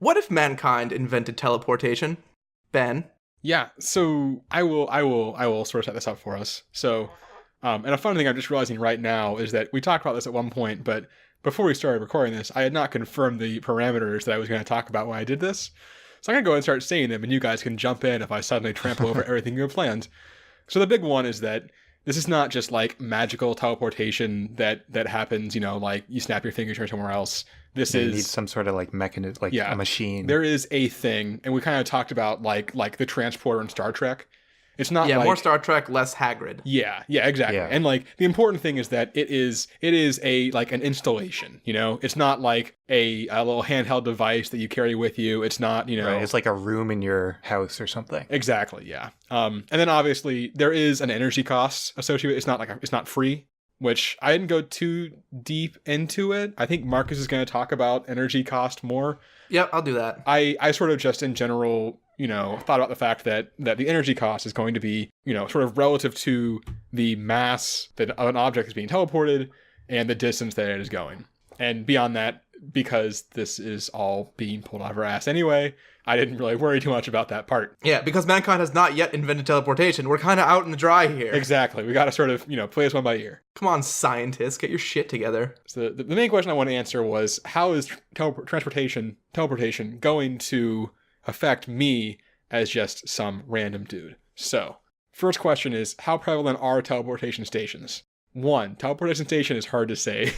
What if mankind invented teleportation? Ben? Yeah, so I will sort of set this up for us. So, and a fun thing I'm just realizing right now is that we talked about this at one point, but before we started recording this, I had not confirmed the parameters that I was going to talk about when I did this. So I'm going to go ahead and start saying them, and you guys can jump in if I suddenly trample over everything you have planned. So the big one is that this is not just like magical teleportation that happens, like you snap your fingers or somewhere else. This You is need some sort of like mechanism, like a machine. There is a thing, and we kind of talked about like the transporter in Star Trek. It's not more Star Trek, less Hagrid. Yeah, exactly. Yeah. And like the important thing is that it is a like an installation, It's not like a little handheld device that you carry with you. It's not, Right, it's like a room in your house or something. Exactly, yeah. And then obviously there is an energy cost associated with it. It's not free, which I didn't go too deep into it. I think Marcus is going to talk about energy cost more. Yep, I'll do that. I sort of just in general, thought about the fact that the energy cost is going to be, sort of relative to the mass that an object is being teleported and the distance that it is going. And beyond that, because this is all being pulled out of our ass anyway, I didn't really worry too much about that part. Yeah, because mankind has not yet invented teleportation. We're kind of out in the dry here. Exactly. We got to sort of, play this one by ear. Come on, scientists, get your shit together. So the main question I want to answer was, how is teleportation going to affect me as just some random dude? So, first question is, how prevalent are teleportation stations? 1, teleportation station is hard to say.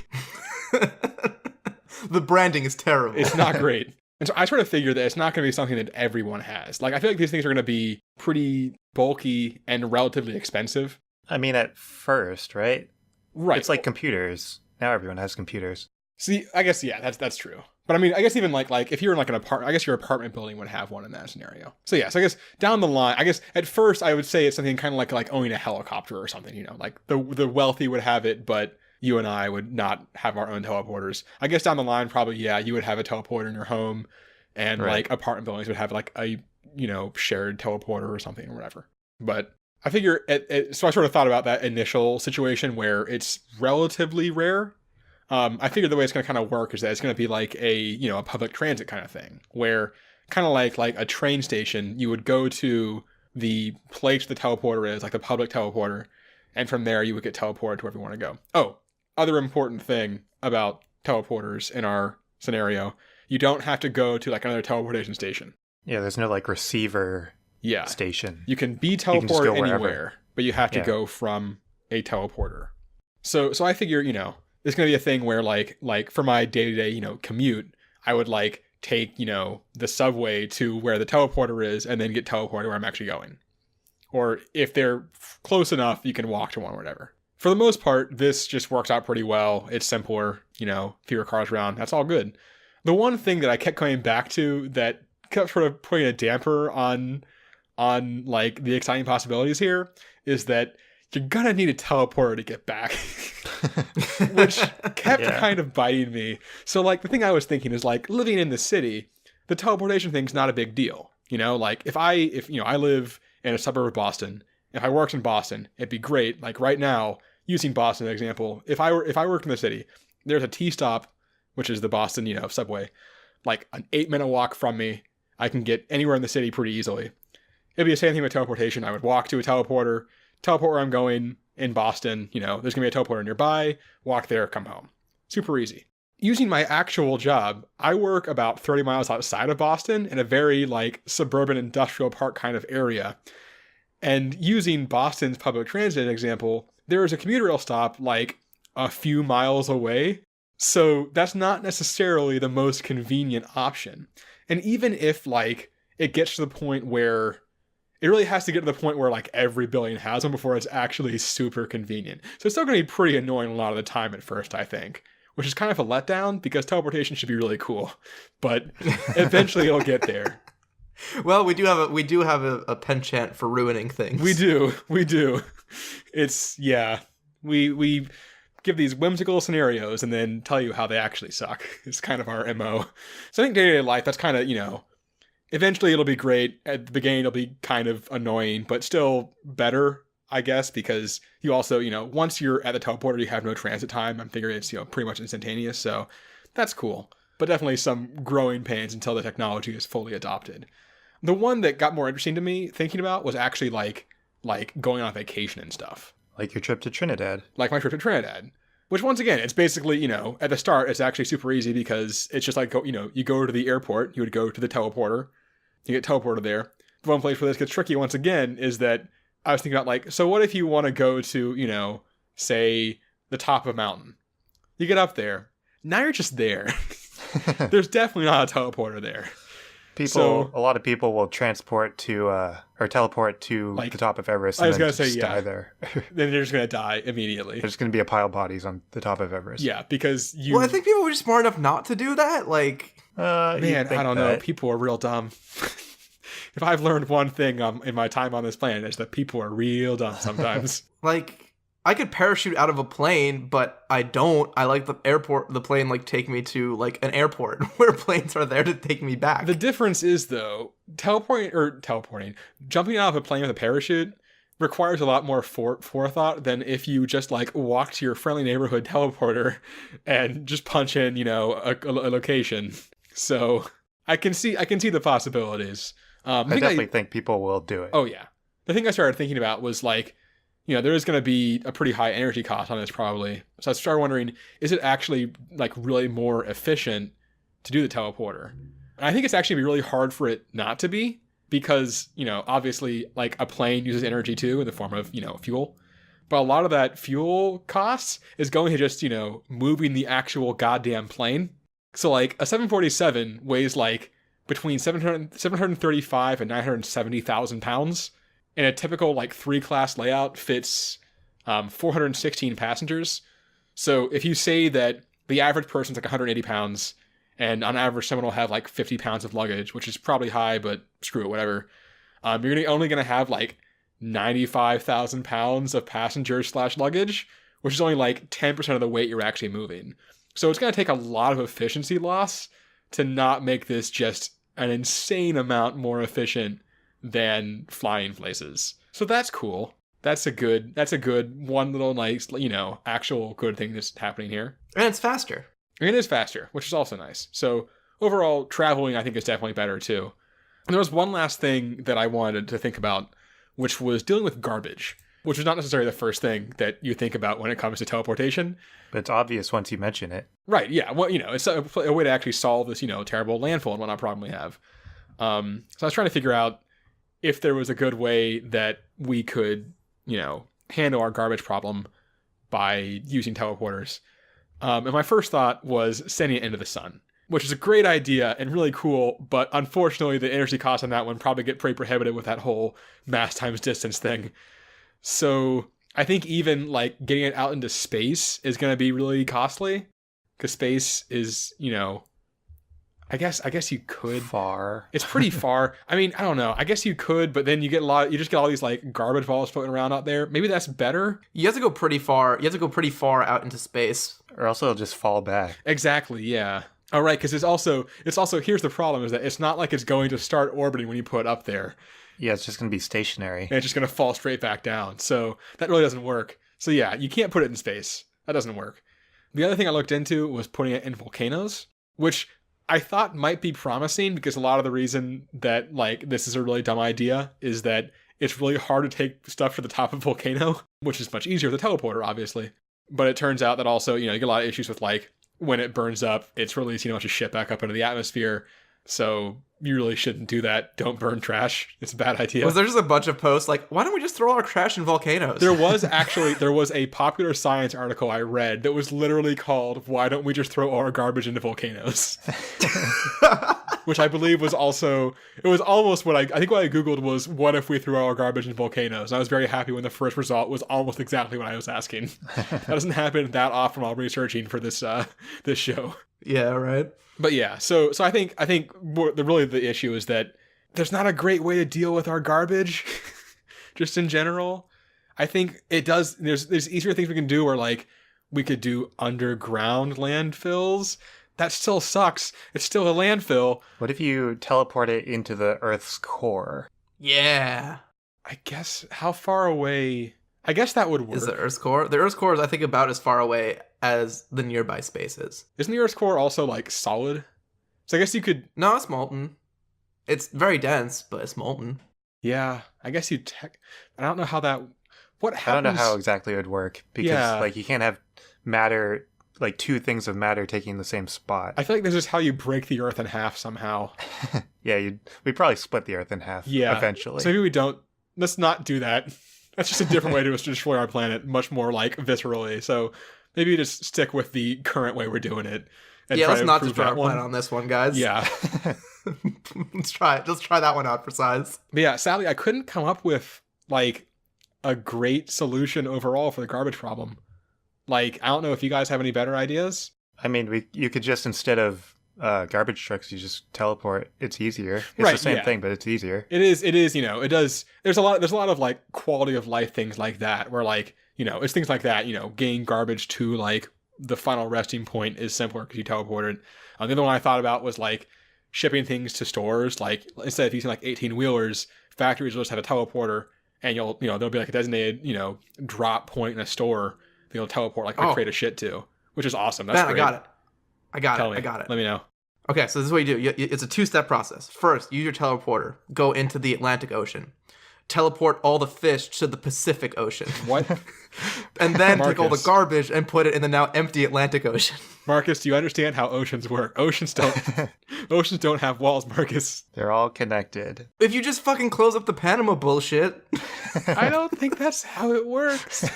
The branding is terrible. It's not great. And so I sort of figure that it's not going to be something that everyone has. Like, I feel like these things are going to be pretty bulky and relatively expensive. I mean, at first, right? Right. It's like computers. Now everyone has computers. See, I guess, yeah, that's true. But I mean, I guess even like if you're in like an apartment, I guess your apartment building would have one in that scenario. So yeah, so I guess down the line, I guess at first I would say it's something kind of like owning a helicopter or something, like the wealthy would have it, but you and I would not have our own teleporters. I guess down the line, probably, yeah, you would have a teleporter in your home, and Right. like apartment buildings would have like a, shared teleporter or something or whatever. But I figure, so I sort of thought about that initial situation where it's relatively rare. I figured the way it's going to kind of work is that it's going to be like a public transit kind of thing, where kind of like a train station, you would go to the place the teleporter is, like the public teleporter, and from there you would get teleported to wherever you want to go. Oh, other important thing about teleporters in our scenario, you don't have to go to like another teleportation station. Yeah, there's no like receiver station. You can be can just teleported go anywhere, wherever. but you have to go from a teleporter. So I figure, it's going to be a thing where like for my day-to-day, commute, I would like take, the subway to where the teleporter is and then get teleported where I'm actually going. Or if they're close enough, you can walk to one or whatever. For the most part, this just works out pretty well. It's simpler, fewer cars around. That's all good. The one thing that I kept coming back to that kept sort of putting a damper on like the exciting possibilities here is that you're gonna need a teleporter to get back. Which kept kind of biting me. So like the thing I was thinking is like living in the city, the teleportation thing's not a big deal. Like if I live in a suburb of Boston, if I worked in Boston, it'd be great. Like right now, using Boston as an example, if I worked in the city, there's a T-stop, which is the Boston, subway, like an 8-minute walk from me. I can get anywhere in the city pretty easily. It'd be the same thing with teleportation. I would walk to a teleport where I'm going in Boston. There's going to be a teleporter nearby, walk there, come home. Super easy. Using my actual job, I work about 30 miles outside of Boston in a very like suburban industrial park kind of area. And using Boston's public transit example, there is a commuter rail stop like a few miles away. So that's not necessarily the most convenient option. And even if like it gets to the point where it really has to get to the point where like every building has one before it's actually super convenient. So it's still going to be pretty annoying a lot of the time at first, I think, which is kind of a letdown because teleportation should be really cool, but eventually it'll get there. Well, we do have a penchant for ruining things. We do. It's, yeah, we give these whimsical scenarios and then tell you how they actually suck. It's kind of our MO. So I think day-to-day life, that's kind of, eventually it'll be great. At the beginning, it'll be kind of annoying, but still better, I guess, because you also, once you're at the teleporter, you have no transit time. I'm figuring it's, pretty much instantaneous. So that's cool. but definitely some growing pains until the technology is fully adopted. The one that got more interesting to me thinking about was actually like going on vacation and stuff. Like your trip to Trinidad. Like my trip to Trinidad. Which, once again, it's basically, at the start, it's actually super easy because it's just like, you go to the airport, you would go to the teleporter, you get teleported there. The one place where this gets tricky, once again, is that I was thinking about, so what if you want to go to, say, the top of a mountain? You get up there. Now you're just there. There's definitely not a teleporter there. A lot of people will teleport to the top of Everest and then just die there. Then they're just going to die immediately. There's going to be a pile of bodies on the top of Everest. Yeah, because Well, I think people were just smart enough not to do that. Man, I don't know. People are real dumb. If I've learned one thing in my time on this planet, it's that people are real dumb sometimes. I could parachute out of a plane, but I don't. I like the plane take me to an airport where planes are there to take me back. The difference is, though, jumping out of a plane with a parachute requires a lot more forethought than if you just walk to your friendly neighborhood teleporter and just punch in, a location. So I can see the possibilities. I definitely think people will do it. Oh yeah. The thing I started thinking about was there is going to be a pretty high energy cost on this probably. So I started wondering, is it actually really more efficient to do the teleporter? And I think it's actually really hard for it not to be because, obviously a plane uses energy too in the form of, fuel. But a lot of that fuel costs is going to just, moving the actual goddamn plane. So a 747 weighs between 735 and 970,000 pounds. And a typical 3-class layout fits 416 passengers. So if you say that the average person's 180 pounds, and on average someone will have 50 pounds of luggage, which is probably high, but screw it, whatever. You're only going to have 95,000 pounds of passengers/luggage, which is only 10% of the weight you're actually moving. So it's going to take a lot of efficiency loss to not make this just an insane amount more efficient than flying places. So that's cool. That's a good one little nice, actual good thing that's happening here. And it's faster. And it is faster, which is also nice. So overall, traveling I think is definitely better too. And there was one last thing that I wanted to think about, which was dealing with garbage, which is not necessarily the first thing that you think about when it comes to teleportation. But it's obvious once you mention it. Right, yeah. Well, it's a way to actually solve this, terrible landfill and whatnot problem we have. So I was trying to figure out if there was a good way that we could, handle our garbage problem by using teleporters. And my first thought was sending it into the sun, which is a great idea and really cool, but unfortunately the energy costs on that one probably get pretty prohibitive with that whole mass times distance thing. So I think even getting it out into space is going to be really costly because space is, I guess you could. Far. It's pretty far. I mean, I don't know. I guess you could, but then you just get all these garbage balls floating around out there. Maybe that's better. You have to go pretty far. You have to go pretty far out into space. Or else it'll just fall back. Exactly, yeah. All right, because it's also here's the problem is that it's not like it's going to start orbiting when you put it up there. Yeah, it's just going to be stationary. And it's just going to fall straight back down. So that really doesn't work. So yeah, you can't put it in space. That doesn't work. The other thing I looked into was putting it in volcanoes, which I thought might be promising because a lot of the reason that this is a really dumb idea is that it's really hard to take stuff to the top of a volcano, which is much easier with a teleporter, obviously. But it turns out that also, you get a lot of issues with when it burns up, it's releasing a bunch of shit back up into the atmosphere. So you really shouldn't do that. Don't burn trash. It's a bad idea. Was there just a bunch of posts why don't we just throw our trash in volcanoes? There was a Popular Science article I read that was literally called, "Why don't we just throw all our garbage into volcanoes?" Which I believe was almost what I think what I Googled was, what if we threw all our garbage in volcanoes? And I was very happy when the first result was almost exactly what I was asking. That doesn't happen that often while researching for this show. Yeah, right. But yeah, so I think the issue is that there's not a great way to deal with our garbage, just in general. I think it does. There's easier things we can do, where we could do underground landfills. That still sucks. It's still a landfill. What if you teleport it into the Earth's core? Yeah. I guess how far away? I guess that would work. Is the Earth's core? The Earth's core is, I think, about as far away as the nearby spaces. Isn't the Earth's core also solid? So I guess you could... No, it's molten. It's very dense, but it's molten. Yeah, I guess you... I don't know how that... What happens... I don't know how exactly it would work, because like you can't have matter, like two things of matter taking the same spot. I feel like this is how you break the Earth in half somehow. Yeah, we'd probably split the Earth in half eventually. So maybe we don't... Let's not do that. That's just a different way to destroy our planet, much more like viscerally. So maybe just stick with the current way we're doing it. And let's not destroy our planet on this one, guys. Yeah. Let's try it. Let's try that one out for size. But yeah, sadly, I couldn't come up with like a great solution overall for the garbage problem. Like, I don't know if you guys have any better ideas. I mean, you could just, instead of garbage trucks, you just teleport. It's easier. It's right, the same thing, but it's easier. It is, it does. There's a lot of like quality of life things like that where like, it's things like that, getting garbage to like the final resting point is simpler because you teleported. The other one I thought about was like shipping things to stores. Like, instead of using like 18-wheelers, factories will just have a teleporter, and there'll be like a designated, drop point in a store that you'll teleport like a crate of shit to, which is awesome. That's great. I got it. Let me know. Okay, so this is what you do. It's a 2-step process. First, use your teleporter. Go into the Atlantic Ocean. Teleport all the fish to the Pacific Ocean. What? And then take all the garbage and put it in the now empty Atlantic Ocean. Marcus, do you understand how oceans work? Oceans don't have walls, Marcus. They're all connected. If you just fucking close up the Panama bullshit. I don't think that's how it works.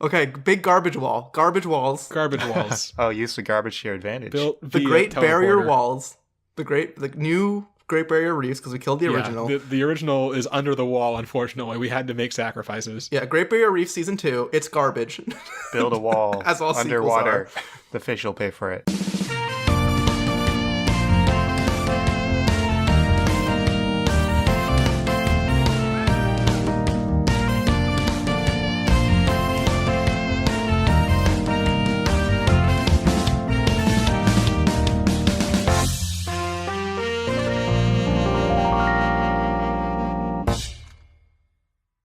Okay, big garbage wall. Garbage walls. Oh, use the garbage to your advantage. The Great Barrier Walls. The new Great Barrier Reefs, because we killed the original. The original is under the wall, unfortunately. We had to make sacrifices. Yeah, Great Barrier Reef Season 2. It's garbage. Build a wall As all underwater. Are. The fish will pay for it.